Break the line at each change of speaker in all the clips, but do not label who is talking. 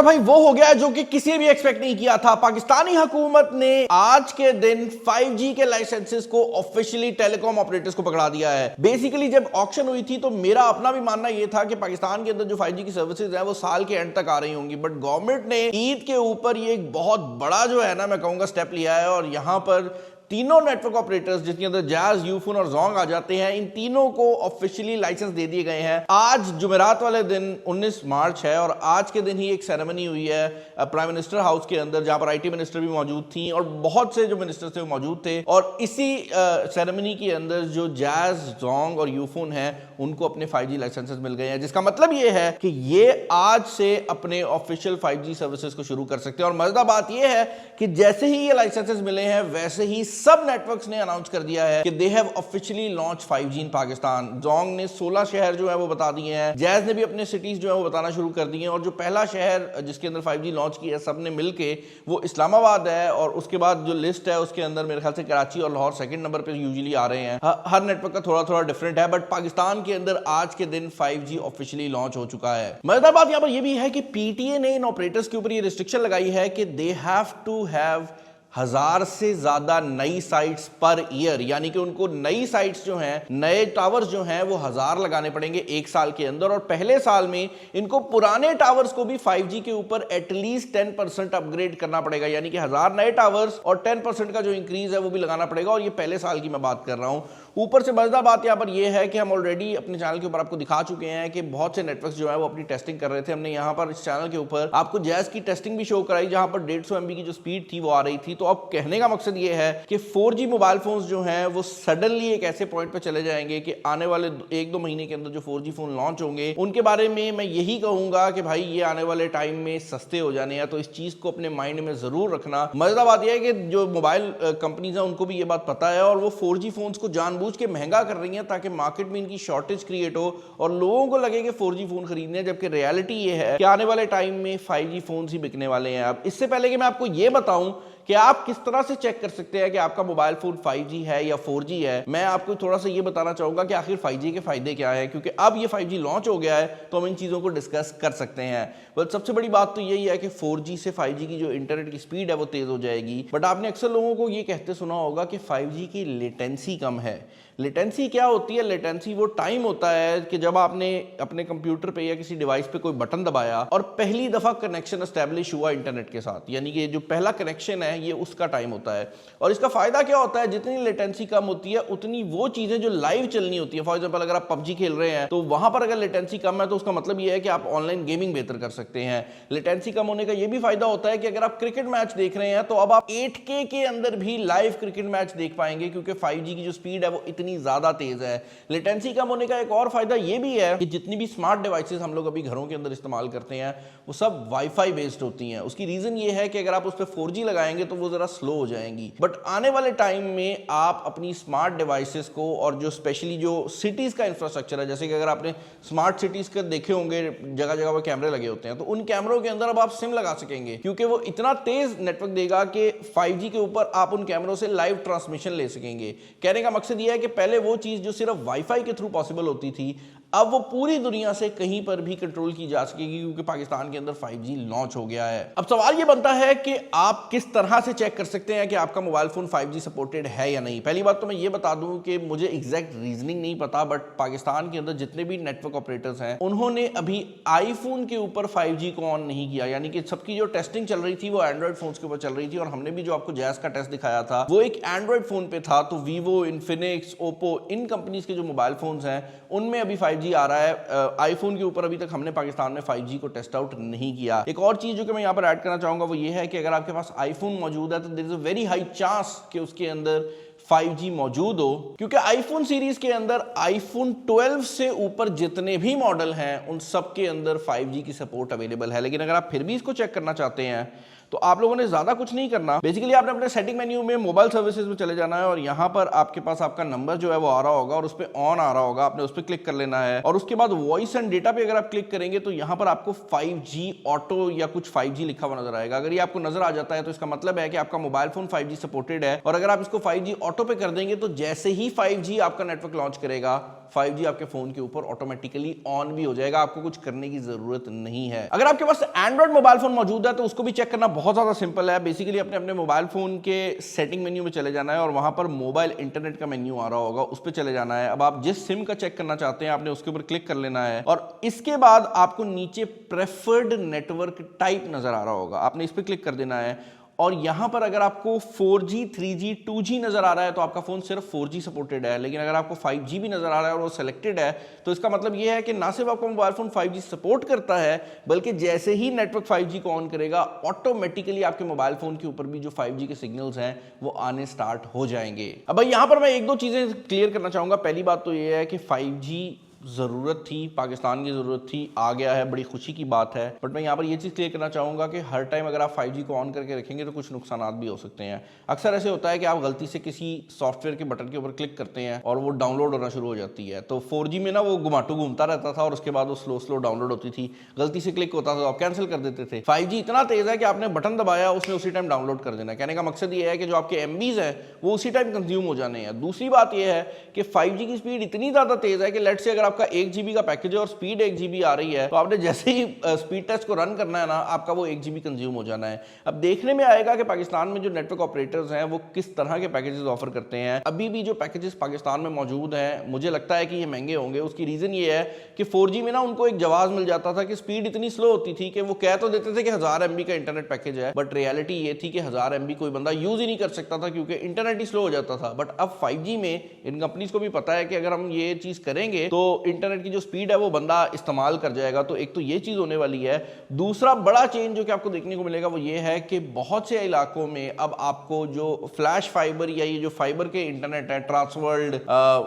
भाई वो हो गया जो कि किसी भी एक्सपेक्ट नहीं किया था। पाकिस्तानी हुकूमत ने आज के दिन 5G के लाइसेंसेस को ऑफिशियली टेलीकॉम ऑपरेटर्स को पकड़ा दिया है। बेसिकली जब ऑक्शन हुई थी तो मेरा अपना भी मानना यह था कि पाकिस्तान के अंदर जो 5G की सर्विसेज है वो साल के एंड तक आ रही होंगी, बट गवर्नमेंट ने ईद के ऊपर ये एक बहुत बड़ा जो है ना, मैं कहूंगा, स्टेप लिया है और यहां पर तीनों नेटवर्क ऑपरेटर्स जिसके अंदर जैज, यूफोन और जोंग आ जाते हैं, इन तीनों को ऑफिशियली लाइसेंस दे दिए गए हैं। आज जुमेरात वाले दिन 19 मार्च है और आज के दिन ही एक सेरेमनी हुई है प्राइम मिनिस्टर हाउस के अंदर, जहां पर आईटी मिनिस्टर भी मौजूद थी और बहुत से जो मिनिस्टर थे वो मौजूद थे। और इसी सेरेमनी के अंदर जो जैज, जोंग और यूफोन है उनको अपने 5G लाइसेंसेस मिल गए हैं, जिसका मतलब ये है कि ये आज से अपने ऑफिशियल 5G सर्विसेज को शुरू कर सकते हैं। और मजेदार बात ये है कि जैसे ही ये लाइसेंसेस मिले हैं वैसे ही सब नेटवर्क्स ने अनाउंस कर दिया है कि they have officially launch 5G in Pakistan. Jong ने 16 शहर जो है वो बता दिए हैं, जैज ने भी अपने सिटीज जो है वो बताना शुरू कर दिए हैं। और जो पहला शहर जिसके अंदर 5G लॉन्च किया है सबने मिलके वो इस्लामाबाद है। और उसके बाद जो लिस्ट है उसके अंदर मेरे ख्याल से कराची और लाहौर सेकंड नंबर पे यूजुअली आ रहे हैं। हर नेटवर्क का थोड़ा थोड़ा डिफरेंट है, बट पाकिस्तान के अंदर आज के दिन 5G ऑफिशियली लॉन्च हो चुका है। मजेदार बात यहां पर यह भी है कि पीटीए ने इन ऑपरेटर्स के ऊपर ये रिस्ट्रिक्शन लगाई है कि दे हैव टू हैव 1000 से ज्यादा नई साइट्स पर ईयर, यानी कि उनको नई साइट्स जो हैं, नए टावर्स जो हैं वो 1000 लगाने पड़ेंगे एक साल के अंदर। और पहले साल में इनको पुराने टावर्स को भी 5G के ऊपर एटलीस्ट 10% अपग्रेड करना पड़ेगा, यानी कि 1000 नए टावर्स और 10% का जो इंक्रीज है वो भी लगाना पड़ेगा। और ये पहले साल की मैं बात कर रहा हूं। ऊपर से मजेदार बात यहां पर यह है कि हम ऑलरेडी अपने चैनल के ऊपर आपको दिखा चुके हैं कि बहुत से नेटवर्क्स जो है वो अपनी टेस्टिंग कर रहे थे। हमने यहां पर इस चैनल के ऊपर आपको जैज की टेस्टिंग भी शो कराई, जहां पर 150 MB की जो स्पीड थी वो आ रही थी। तो अब कहने का मकसद ये है कि 4G मोबाइल फोन्स जो हैं वो सडनली एक ऐसे पॉइंट पे चले जाएंगे कि आने वाले 1-2 महीने के अंदर जो 4G फोन लॉन्च होंगे उनके बारे में मैं यही कहूंगा कि भाई ये आने वाले टाइम में सस्ते हो जाने हैं। तो इस चीज को अपने माइंड में जरूर रखना। मजेदार बात यह है कि जो मोबाइल कंपनीज हैं उनको भी ये बात पता है और वो 4G फोन्स को जानबूझ के महंगा कर रही हैं ताकि मार्केट में इनकी शॉर्टेज क्रिएट हो और लोगों को लगे कि 4G फोन खरीदने हैं, जबकि रियलिटी ये है कि आने वाले टाइम में 5G फोन्स ही बिकने वाले हैं। अब इससे पहले कि मैं आपको ये बताऊं कि आप किस तरह से चेक कर सकते हैं कि आपका मोबाइल फोन 5G है या 4G है, मैं आपको थोड़ा सा ये बताना चाहूंगा कि आखिर 5G के फायदे क्या है, क्योंकि अब ये 5G लॉन्च हो गया है तो हम इन चीजों को डिस्कस कर सकते हैं। बट सबसे बड़ी बात तो यही है कि 4G से 5G की जो इंटरनेट की स्पीड है वो तेज हो जाएगी। बट आपने अक्सर लोगों को ये कहते सुना होगा कि 5G की लेटेंसी कम है। लेटेंसी क्या होती है? लेटेंसी वो टाइम होता है कि जब आपने अपने कंप्यूटर पे या किसी डिवाइस पे कोई बटन दबाया और पहली दफा कनेक्शन एस्टेब्लिश हुआ इंटरनेट के साथ, यानी कि जो पहला कनेक्शन है ये उसका टाइम होता है। और इसका फायदा क्या होता है? जितनी लेटेंसी कम होती है उतनी वो चीजें जो लाइव चलनी होती है, फॉर एग्जांपल अगर आप PUBG खेल रहे हैं तो वहां पर अगर लेटेंसी कम है तो उसका मतलब ये है कि आप ऑनलाइन गेमिंग बेहतर कर सकते हैं। लेटेंसी कम होने का ये भी फायदा होता है कि अगर आप क्रिकेट मैच देख रहे हैं तो अब आप 8K के अंदर भी लाइव क्रिकेट मैच देख पाएंगे, क्योंकि 5G की जो स्पीड है वो इतनी ज्यादा तेज है। लेटेंसी कम होने का एक और फायदा ये भी है कि जितनी भी स्मार्ट डिवाइसेस हम लोग अभी घरों के अंदर इस्तेमाल करते हैं वो सब वाईफाई बेस्ड होती हैं। उसकी रीजन ये है कि अगर आप उस पर 4G लगाएंगे तो वो जरा स्लो हो जाएंगी। बट आने वाले टाइम में आप अपनी स्मार्ट डिवाइसेस को और जो स्पेशली जो सिटीज का इंफ्रास्ट्रक्चर है, जैसे कि अगर आपने स्मार्ट सिटीज के देखे होंगे जगह जगह पर कैमरे लगे होते हैं, तो उन कैमरों के अंदर अब आप सिम लगा सकेंगे, क्योंकि वो इतना तेज नेटवर्क देगा कि 5G के ऊपर आप उन कैमरों से लाइव ट्रांसमिशन ले सकेंगे। कहने का मकसद यह है कि पहले वो चीज जो सिर्फ वाईफाई के थ्रू पॉसिबल होती थी अब वो पूरी दुनिया से कहीं पर भी कंट्रोल की जा सकेगी, क्योंकि पाकिस्तान के अंदर 5G लॉन्च हो गया है। अब सवाल ये बनता है कि आप किस तरह से चेक कर सकते हैं कि आपका मोबाइल फोन 5G सपोर्टेड है या नहीं। पहली बात तो मैं ये बता दूं कि मुझे एग्जैक्ट रीजनिंग नहीं पता, बट पाकिस्तान के अंदर जितने भी नेटवर्क ऑपरेटर्स हैं उन्होंने अभी आईफोन के ऊपर 5G को ऑन नहीं किया, यानी कि सबकी जो टेस्टिंग चल रही थी वो एंड्रॉइड फोन के ऊपर चल रही थी। और हमने भी जो आपको जैज का टेस्ट दिखाया था वो एक एंड्रॉइड फोन पे था। तो वीवो, इन्फिनिक्स, ओप्पो, इन कंपनीज के जो मोबाइल फोन्स हैं उनमें अभी 5G आ रहा है। आईफोन के ऊपर अभी तक हमने पाकिस्तान में 5G को टेस्ट आउट नहीं किया। एक और चीज जो कि मैं यहां पर ऐड करना चाहूंगा वो ये है कि अगर आपके पास आईफोन मौजूद है तो there is a very high chance कि उसके अंदर 5G मौजूद हो, क्योंकि आईफोन सीरीज के अंदर आईफोन 12 से ऊपर जितने भी मॉडल हैं उन सब के अंदर 5G की सपोर्ट अवेलेबल है। लेकिन अगर आप फिर भी इसको चेक करना चाहते हैं तो आप लोगों ने ज्यादा कुछ नहीं करना। बेसिकली आपने अपने सेटिंग मेन्यू में मोबाइल सर्विसेज में चले जाना है और यहां पर आपके पास आपका नंबर जो है वो आ रहा होगा और उस पर ऑन आ रहा होगा, आपने उस पर क्लिक कर लेना है। और उसके बाद वॉइस एंड डेटा पे अगर आप क्लिक करेंगे तो यहां पर आपको 5G ऑटो या कुछ 5G लिखा हुआ नजर आएगा। अगर ये आपको नजर आ जाता है तो इसका मतलब है कि आपका मोबाइल फोन 5G सपोर्टेड है। और अगर आप इसको 5G ऑटो पे कर देंगे तो जैसे ही 5G आपका नेटवर्क लॉन्च करेगा 5G आपके फोन के ऊपर ऑटोमेटिकली ऑन भी हो जाएगा, आपको कुछ करने की जरूरत नहीं है। अगर आपके पास एंड्रॉइड मोबाइल फोन मौजूद है तो उसको भी चेक करना बहुत ज्यादा सिंपल है। बेसिकली अपने अपने मोबाइल फोन के सेटिंग मेन्यू में चले जाना है और वहां पर मोबाइल इंटरनेट का मेन्यू आ रहा होगा, उस पर चले जाना है। अब आप जिस सिम का चेक करना चाहते हैं आपने उसके ऊपर क्लिक कर लेना है और इसके बाद आपको नीचे प्रेफर्ड नेटवर्क टाइप नजर आ रहा होगा, आपने इस पर क्लिक कर देना है। और यहां पर अगर आपको 4G 3G 2G नजर आ रहा है तो आपका फोन सिर्फ 4G सपोर्टेड है, लेकिन अगर आपको 5G भी नजर आ रहा है और वो सिलेक्टेड है तो इसका मतलब ये है कि ना सिर्फ आपका मोबाइल फोन 5G सपोर्ट करता है बल्कि जैसे ही नेटवर्क 5G को ऑन करेगा ऑटोमेटिकली आपके मोबाइल फोन के ऊपर भी जो 5G के सिग्नल्स हैं वो आने स्टार्ट हो जाएंगे। अब भाई यहां पर मैं एक दो चीजें क्लियर करना चाहूंगा। पहली बात तो ये है कि 5G ज़रूरत थी, पाकिस्तान की ज़रूरत थी, आ गया है, बड़ी खुशी की बात है। बट मैं यहाँ पर ये चीज़ क्लियर करना चाहूँगा कि हर टाइम अगर आप 5G को ऑन करके रखेंगे तो कुछ नुकसान भी हो सकते हैं। अक्सर ऐसे होता है कि आप गलती से किसी सॉफ्टवेयर के बटन के ऊपर क्लिक करते हैं और वो डाउनलोड होना शुरू हो जाती है। तो 4G में ना वो घुमाटू घूमता रहता था और उसके बाद वो स्लो डाउनलोड होती थी, गलती से क्लिक होता था तो आप कैंसिल कर देते थे। 5G इतना तेज़ है कि आपने बटन दबाया उसने उसी टाइम डाउनलोड कर देना है। कहने का मकसद ये है कि जो आपके MBs हैं वो उसी टाइम कंज्यूम हो जाने हैं। दूसरी बात यह है कि 5G की स्पीड इतनी ज़्यादा तेज़ है कि लेट्स से अगर आपका 1 GB का पैकेज है और स्पीड 1 GB आ रही है तो आपने जैसे ही स्पीड टेस्ट को रन करना है ना आपका वो 1 GB कंज्यूम हो जाना है। अब देखने में आएगा कि पाकिस्तान में जो नेटवर्क ऑपरेटर्स हैं वो किस तरह के पैकेजेस ऑफर करते हैं। अभी भी जो पैकेजेस पाकिस्तान में मौजूद हैं मुझे लगता है कि ये महंगे होंगे। उसकी रीजन ये है कि 4G में ना उनको एक जवाब मिल जाता था कि स्पीड इतनी स्लो होती थी कि वो कह तो देते थे कि 1000 MB का इंटरनेट पैकेज है, बट रियलिटी ये थी कि 1000 MB कोई बंदा यूज ही नहीं कर सकता था क्योंकि इंटरनेट ही स्लो हो जाता था। बट अब 5G में इन कंपनीज को भी पता है कि अगर हम ये चीज करेंगे तो इंटरनेट की जो स्पीड है वो बंदा इस्तेमाल कर जाएगा। तो एक तो ये चीज होने वाली है। दूसरा बड़ा चेंज जो कि आपको देखने को मिलेगा वो ये है कि बहुत से इलाकों में अब आपको जो फ्लैश फाइबर या ये जो फाइबर के इंटरनेट है, ट्रांसवर्ल्ड,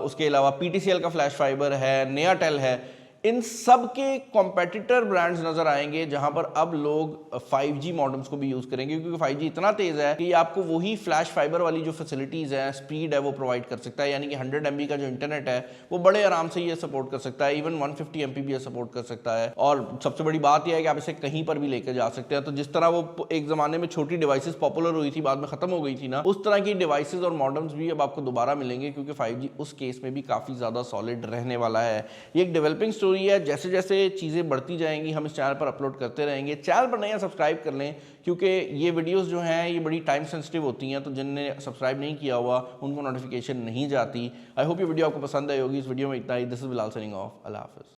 उसके अलावा PTCL का फ्लैश फाइबर है, नयाटेल है, इन सब के कॉम्पिटिटर ब्रांड्स नजर आएंगे जहां पर अब लोग 5G मॉडेम्स को भी यूज करेंगे क्योंकि 5G इतना तेज है कि आपको वही फ्लैश फाइबर वाली जो फैसिलिटीज है, स्पीड है वो प्रोवाइड कर सकता है। यानी कि 100 MB का जो इंटरनेट है वो बड़े आराम से ये सपोर्ट कर सकता है, इवन 150 MB सपोर्ट कर सकता है। और सबसे बड़ी बात यह है कि आप इसे कहीं पर भी लेकर जा सकते हैं। तो जिस तरह वो एक जमाने में छोटी डिवाइसेस पॉपुलर हुई थी बाद में खत्म हो गई थी ना, उस तरह की डिवाइसेस और मॉडेम्स भी अब आपको दोबारा मिलेंगे क्योंकि 5G उस केस में भी काफी ज्यादा सॉलिड रहने वाला है। ये एक डेवलपिंग स्टोरी है। जैसे जैसे चीज़ें बढ़ती जाएंगी हम इस चैनल पर अपलोड करते रहेंगे। चैनल पर नया सब्सक्राइब कर लें क्योंकि ये वीडियोस जो हैं ये बड़ी टाइम सेंसिटिव होती हैं, तो जिनने सब्सक्राइब नहीं किया हुआ उनको नोटिफिकेशन नहीं जाती। आई होप ये वीडियो आपको पसंद आई होगी। इस वीडियो में इतना ही। This is Bilal signing off. अल्लाह हाफिज़।